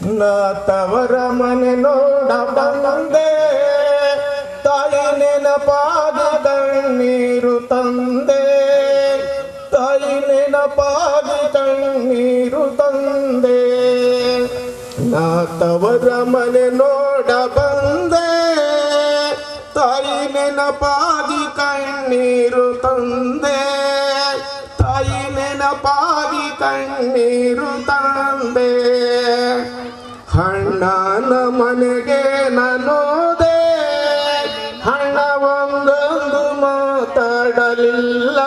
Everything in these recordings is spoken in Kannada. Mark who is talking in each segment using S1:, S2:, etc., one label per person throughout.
S1: ನಾ ತವರ ಮನೆ ನೋಡ ಬಂದೆ, ತಾಯಿ ನೆನಪಾಗಿ ಕಣ್ಣೀರು ತಂದೆ, ತಾಯಿ ನೆನಪಾಗಿ ಕಣ್ಣೀರು ತಂದೆ. ನಾ ತವರ ಮನೆ ನೋಡ ಬಂದೆ, ತಾಯಿ ನೆನಪಾಗಿ ಕಣ್ಣೀರು ತಂದೆ, ತಾಯಿ ನೆನಪಾಗಿ ಕಣ್ಣೀರು ತಂದೆ. ಹಣ್ಣನ ಮನೆಗೆ ನಾನೋದೆ, ಹಣ್ಣ ಒಂದೊಂದು ಮಾತಾಡಲಿಲ್ಲ,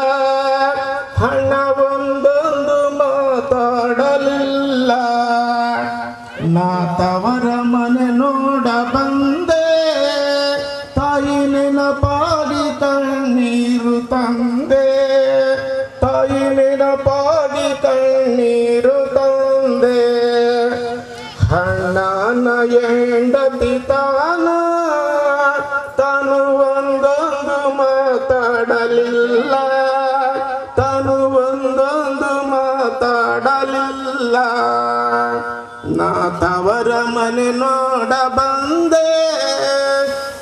S1: ಹಣ್ಣ ಒಂದೊಂದು ಮಾತಾಡಲಿಲ್ಲ. ನಾ ತವರ ಮನೆ ನೋಡ ಬಂದೆ, ತಾಯಿ ನೆನಪಾಗಿ ಕಣ್ಣೀರು ತಂದೆ, ತಾಯಿ ನೆನಪಾಗಿ ಕಣ್ಣೀರು ತಂದೆ. ಹಣ್ಣನ ಹೆಂಡತಿ ತಾನು ಒಂದೊಂದು ಮಾತಾಡಲಿಲ್ಲ, ತಾನು ಒಂದೊಂದು ಮಾತಾಡಲಿಲ್ಲ. ನಾ ತವರ ಮನೆ ನೋಡ ಬಂದೆ,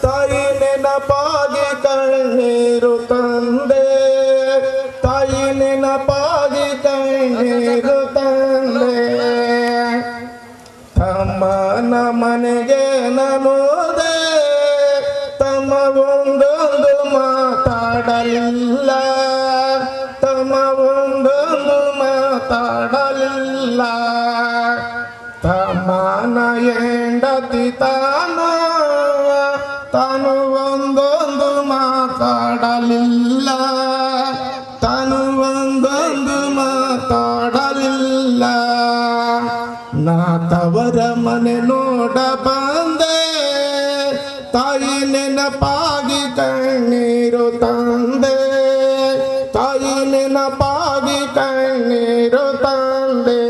S1: ತಾಯಿ ನೆನಪಾಗಿ ಕಣ್ಣೀರು ತಂದೆ, ತಾಯಿ ನೆನಪಾಗಿ ಕಣ್ಣೀರು ತಂದೆ. ತಮ್ಮನ ಮನೆಗೆ ನಾನೋದೆ, ತಮ್ಮ ಒಂದೊಂದು ಮಾತಾಡಲಿಲ್ಲ, ತಮ್ಮ ಒಂದೊಂದು ಮಾತಾಡಲಿಲ್ಲ. ತಮ್ಮನ ಹೆಂಡತಿ ತಾನು ಒಂದೊಂದು ಮಾತಾಡಲಿಲ್ಲ, ತಾನು ಒಂದೊಂದು ಮಾತಾಡಲಿಲ್ಲ. ನಾ ತವರ ಮನೆ ನೋಡ ಬಂದೆ, ತಾಯಿ ನೆನಪಾಗಿ ಕಣ್ಣೀರು ತಂದೆ, ತಾಯಿ ನೆನಪಾಗಿ ಕಣ್ಣೀರು ತಂದೆ.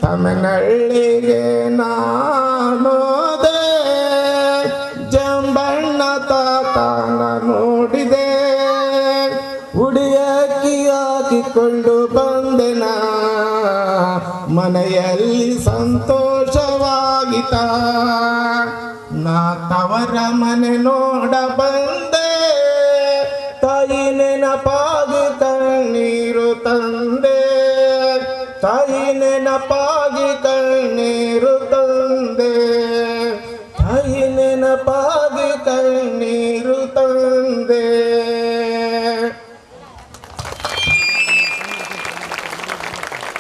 S1: ತಮ್ಮನಹಳ್ಳಿಗೆ ನಾನೋದೆ, ಜಂಬಣ್ಣ ತಾತನ ನೋಡಿದೆ, ಉಡಿಯಕ್ಕಿ ಹಾಕಿಕೊಂಡು ಬಂದೆನ, ಮನೆಯಲ್ಲಿ ಸಂತೋಷವಾಗಿತ. ನಾ ತವರ ಮನೆ ನೋಡ ಬಂದೆ, ತಾಯಿ ನೆನಪಾಗಿ ಕಣ್ಣೀರು ತಂದೆ, ತಾಯಿ ನೆನಪಾಗಿ